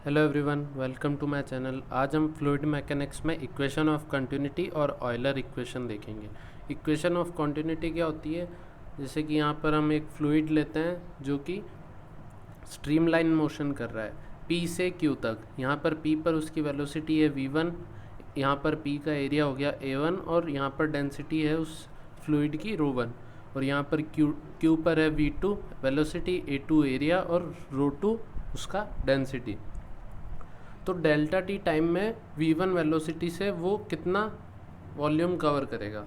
Hello everyone, welcome to my channel. आज हम fluid mechanics में इक्वेशन ऑफ कंटिन्यूटी और ऑयलर इक्वेशन देखेंगे। इक्वेशन ऑफ कंटिन्यूटी क्या होती है? जैसे कि यहाँ पर हम एक फ्लूइड लेते हैं जो कि स्ट्रीमलाइन मोशन कर रहा है P से Q तक। यहाँ पर P पर उसकी वेलोसिटी है v1, यहाँ पर P का एरिया हो गया a1 और यहाँ पर डेंसिटी है उस फ्लूइड की ρ1, और यहाँ पर Q पर है v2 वेलोसिटी, a2 एरिया और ρ2 उसका डेंसिटी। तो डेल्टा टी टाइम में v1 वेलोसिटी से वो कितना वॉल्यूम कवर करेगा।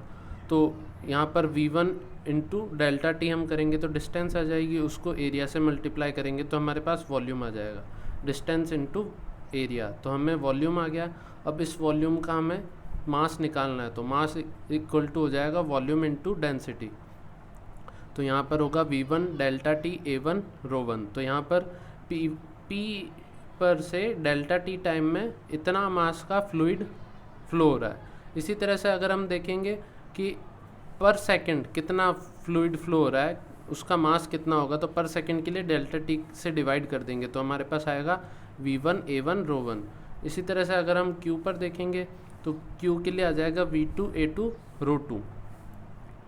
तो यहाँ पर v1 इंटू डेल्टा टी हम करेंगे तो डिस्टेंस आ जाएगी, उसको एरिया से मल्टीप्लाई करेंगे तो हमारे पास वॉल्यूम आ जाएगा। डिस्टेंस इंटू एरिया, तो हमें वॉल्यूम आ गया। अब इस वॉल्यूम का हमें मास निकालना है, तो मास इक्वल टू हो जाएगा वॉल्यूम इंटू डेंसिटी। तो यहाँ पर होगा v1 डेल्टा टी a1 ρ1। तो यहाँ पर p पर से डेल्टा टी टाइम में इतना मास का फ्लूइड फ्लो हो रहा है। इसी तरह से अगर हम देखेंगे कि पर सेकंड कितना फ्लूइड फ्लो हो रहा है, उसका मास कितना होगा, तो पर सेकंड के लिए डेल्टा टी से डिवाइड कर देंगे तो हमारे पास आएगा v1 a1 ρ1। इसी तरह से अगर हम q पर देखेंगे तो q के लिए आ जाएगा v2 a2 ρ2।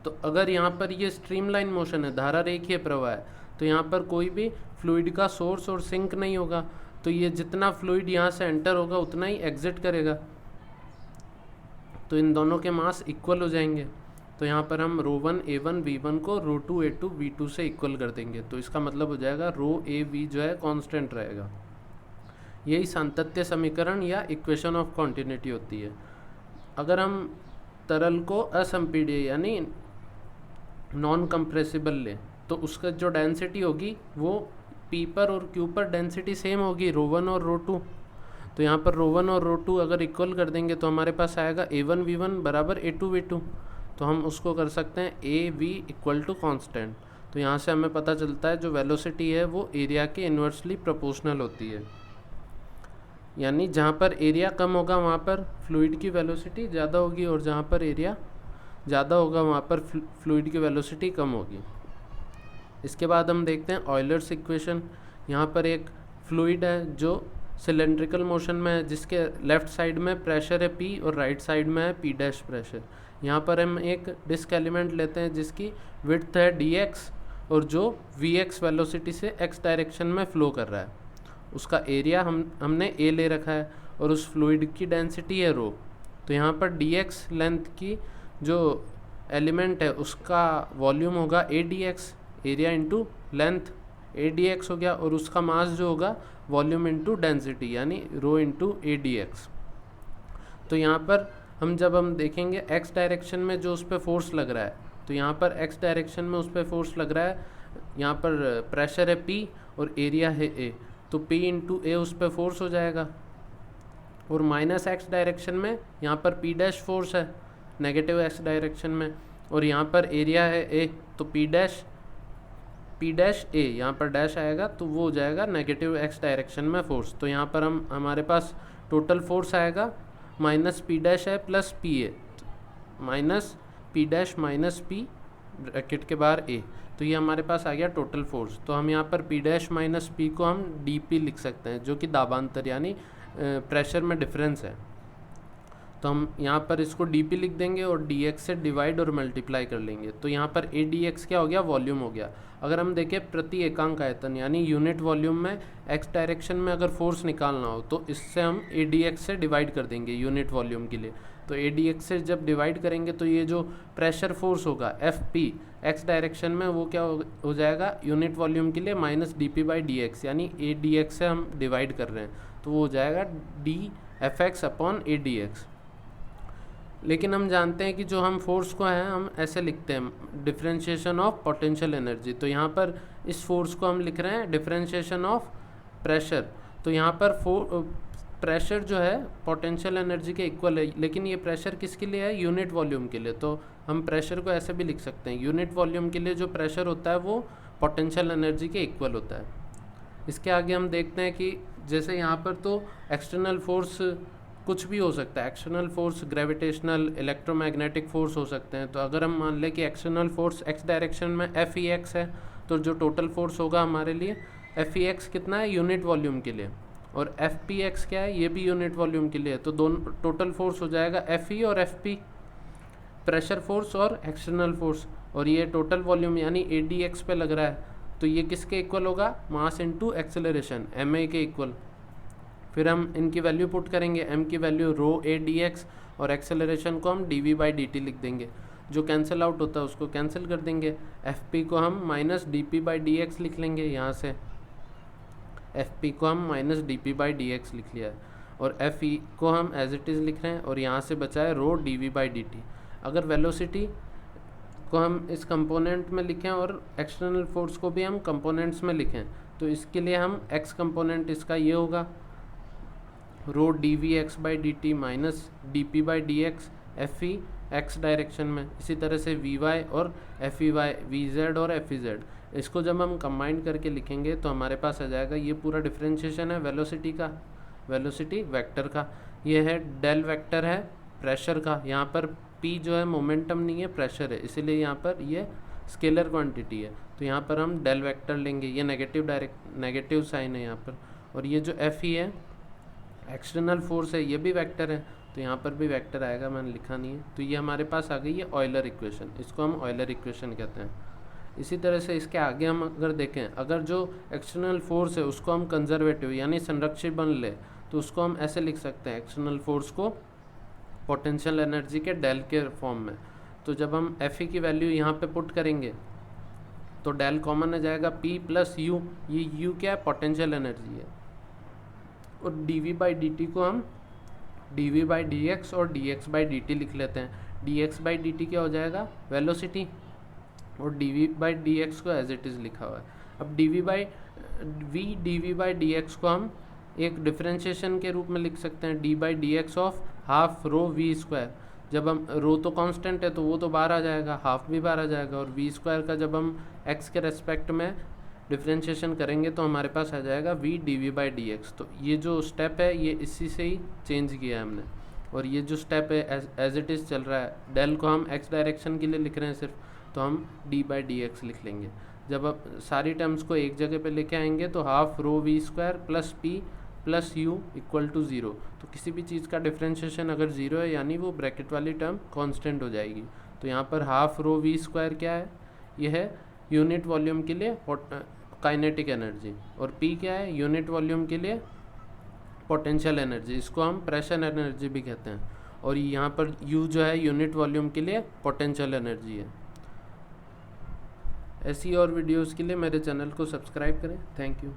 तो अगर यहाँ पर ये स्ट्रीमलाइन मोशन है, धारा रेखीय प्रवाह है, तो यहाँ पर कोई भी फ्लूइड का सोर्स और सिंक नहीं होगा, तो ये जितना फ्लूइड यहाँ से एंटर होगा उतना ही एग्जिट करेगा। तो इन दोनों के मास इक्वल हो जाएंगे। तो यहाँ पर हम ρ1 a1 v1 को ρ2 a2 v2 से इक्वल कर देंगे, तो इसका मतलब हो जाएगा रो ए वी जो है कांस्टेंट रहेगा। यही सातत्य समीकरण या इक्वेशन ऑफ कॉन्टिन्यूटी होती है। अगर हम तरल को असंपीड्य यानी नॉन कंप्रेसिबल लें तो उसका जो डेंसिटी होगी वो P पर और Q पर डेंसिटी सेम होगी, ρ1 और ρ2। तो यहाँ पर ρ1 और ρ2 अगर इक्वल कर देंगे तो हमारे पास आएगा a1 v1 बराबर a2 v2। तो हम उसको कर सकते हैं a v equal to constant. तो यहाँ से हमें पता चलता है जो वेलोसिटी है वो एरिया के इन्वर्सली प्रोपोर्शनल होती है, यानी जहाँ पर एरिया कम होगा वहाँ पर फ्लूइड की वेलोसिटी ज़्यादा होगी और जहाँ पर एरिया ज़्यादा होगा वहाँ पर फ्लूइड की वेलोसिटी कम होगी। इसके बाद हम देखते हैं ऑयलर्स इक्वेशन। यहाँ पर एक फ्लूइड है जो सिलेंड्रिकल मोशन में है, जिसके लेफ़्ट साइड में प्रेशर है P और राइट साइड में है P डैश प्रेशर। यहाँ पर हम एक डिस्क एलिमेंट लेते हैं जिसकी विड्थ है dx और जो vx वेलोसिटी से x डायरेक्शन में फ़्लो कर रहा है। उसका एरिया हमने a ले रखा है और उस फ्लूइड की डेंसिटी है रो। तो यहाँ पर dx लेंथ की जो एलिमेंट है उसका वॉल्यूम होगा a dx, area into length a dx हो गया, और उसका मास जो होगा वॉल्यूम इंटू डेंसिटी यानी रो इंटू a dx। तो यहाँ पर जब हम देखेंगे x डायरेक्शन में जो उस पर फोर्स लग रहा है, तो यहाँ पर x डायरेक्शन में उस पर फोर्स लग रहा है, यहाँ पर प्रेशर है P और एरिया है a, तो P इंटू a उस पर फोर्स हो जाएगा। और माइनस x डायरेक्शन में यहाँ पर P डैश फोर्स है नेगेटिव x डायरेक्शन में, और यहाँ पर एरिया है a, तो P डैश a, यहाँ पर डैश आएगा तो वो हो जाएगा नेगेटिव x डायरेक्शन में फोर्स। तो यहाँ पर हमारे पास टोटल फोर्स आएगा माइनस P डैश है plus P A, minus P dash minus P bracket के बाहर a, तो ये हमारे पास आ गया टोटल फोर्स। तो हम यहाँ पर P डैश माइनस P को हम dP लिख सकते हैं जो कि दाबांतर यानी प्रेशर में डिफरेंस है। तो हम यहाँ पर इसको dP लिख देंगे और dx से डिवाइड और मल्टीप्लाई कर लेंगे। तो यहाँ पर a dx क्या हो गया, वॉल्यूम हो गया। अगर हम देखें प्रति एकांक आयतन यानी यूनिट वॉल्यूम में x डायरेक्शन में अगर फोर्स निकालना हो तो इससे हम a dx से डिवाइड कर देंगे यूनिट वॉल्यूम के लिए। तो a dx से जब डिवाइड करेंगे तो ये जो प्रेशर फोर्स होगा Fp x डायरेक्शन में वो क्या हो जाएगा यूनिट वॉल्यूम के लिए माइनस dP बाई dx, यानी a dx से हम डिवाइड कर रहे हैं तो वो हो जाएगा dFx अपॉन a dx। लेकिन हम जानते हैं कि जो हम फोर्स को है हम ऐसे लिखते हैं डिफरेंशिएशन ऑफ पोटेंशियल एनर्जी। तो यहाँ पर इस फोर्स को हम लिख रहे हैं डिफरेंशिएशन ऑफ प्रेशर। तो यहाँ पर प्रेशर जो है पोटेंशियल एनर्जी के इक्वल है, लेकिन ये प्रेशर किसके लिए है, यूनिट वॉल्यूम के लिए। तो हम प्रेशर को ऐसे भी लिख सकते हैं, यूनिट वॉल्यूम के लिए जो प्रेशर होता है वो पोटेंशियल एनर्जी के इक्वल होता है। इसके आगे हम देखते हैं कि जैसे यहाँ पर तो एक्सटर्नल फोर्स कुछ भी हो सकता है, external force gravitational electromagnetic force हो सकते हैं। तो अगर हम मान लें कि एक्सटर्नल फोर्स x डायरेक्शन में Fex है, तो जो टोटल फोर्स होगा हमारे लिए Fex कितना है यूनिट वॉल्यूम के लिए, और एफ पी एक्स क्या है, ये भी यूनिट वॉल्यूम के लिए है। तो दोनों टोटल फोर्स हो जाएगा एफ ई और एफ पी, प्रेशर फोर्स और एक्सटर्नल फोर्स, और ये टोटल वॉल्यूम यानी ए डी एक्स पे लग रहा है, तो ये किसके इक्वल होगा, mass into acceleration M A के इक्वल। फिर हम इनकी वैल्यू पुट करेंगे, एम की value rho A D x और एक्सेलरेशन को हम D we by D T लिख देंगे, जो कैंसिल आउट होता है उसको कैंसिल कर देंगे। एफ पी को हम minus d p by D x लिख लेंगे, यहाँ से एफ पी को हम minus d p by D x लिख लिया है, और एफ ई को हम एज इट इज़ लिख रहे हैं, और यहाँ से बचा है rho d we by D t. अगर वेलोसिटी को हम इस कंपोनेंट में लिखें और एक्सटर्नल फोर्स को भी हम कंपोनेंट्स में लिखें, तो इसके लिए हम एक्स कंपोनेंट इसका ये होगा rho d v x by D t minus d p by D x f e x direction में। इसी तरह से वी वाई और f e y, v z और एफ ई जेड, इसको जब हम कंबाइन करके लिखेंगे तो हमारे पास आ जाएगा ये पूरा डिफरेंशिएशन है वेलोसिटी का, वेलोसिटी वेक्टर का। ये है डेल वेक्टर है प्रेशर का, यहाँ पर पी जो है मोमेंटम नहीं है प्रेशर है, इसीलिए यहाँ पर ये स्केलर क्वांटिटी है, तो यहाँ पर हम डेल वेक्टर लेंगे, ये नेगेटिव साइन है यहाँ पर। और ये जो एफ ई है एक्सटर्नल फोर्स है, ये भी वेक्टर है, तो यहाँ पर भी वेक्टर आएगा, मैंने लिखा नहीं है। तो ये हमारे पास आ गई है ऑयलर इक्वेशन, इसको हम ऑयलर इक्वेशन कहते हैं। इसी तरह से इसके आगे हम अगर देखें, अगर जो एक्सटर्नल फोर्स है उसको हम कंजर्वेटिव यानी संरक्षित बन ले, तो उसको हम ऐसे लिख सकते हैं एक्सटर्नल फोर्स को पोटेंशियल एनर्जी के डेल के फॉर्म में। तो जब हम एफ ई की वैल्यू यहाँ पे पुट करेंगे तो डेल कॉमन आ जाएगा पी प्लस यू, ये यू क्या है, पोटेंशियल एनर्जी है, और d we by D t को हम D we by D x और d x by D T लिख लेते हैं। D x by D t क्या हो जाएगा, वेलोसिटी, और d we by D x को एज इट इज़ लिखा हुआ है। अब d we by D x को हम एक डिफरेंशिएशन के रूप में लिख सकते हैं, D by D X of half rho V square. जब हम रो तो कांस्टेंट है तो वो तो बाहर आ जाएगा, हाफ भी बाहर आ जाएगा, और वी स्क्वायर का जब हम एक्स के रेस्पेक्ट में डिफरेंशिएशन करेंगे तो हमारे पास आ जाएगा V D we by D X. तो ये जो स्टेप है ये इसी से ही चेंज किया है हमने, और ये जो स्टेप है एज इट इज़ चल रहा है। डेल को हम एक्स डायरेक्शन के लिए लिख रहे हैं सिर्फ, तो हम डी बाई डी एक्स लिख लेंगे। जब अब सारी टर्म्स को एक जगह पे लेके आएंगे तो half rho V square plus P plus U equal to zero. तो किसी भी चीज़ का डिफरेंशिएशन अगर ज़ीरो है यानी वो ब्रैकेट वाली टर्म कांस्टेंट हो जाएगी। तो यहाँ पर हाफ रो वी स्क्वायर क्या है, ये है यूनिट वॉल्यूम के लिए काइनेटिक एनर्जी, और पी क्या है, यूनिट वॉल्यूम के लिए पोटेंशियल एनर्जी, इसको हम प्रेशर एनर्जी भी कहते हैं, और यहाँ पर यू जो है यूनिट वॉल्यूम के लिए पोटेंशियल एनर्जी है। ऐसी और वीडियोस के लिए मेरे चैनल को सब्सक्राइब करें। Thank you.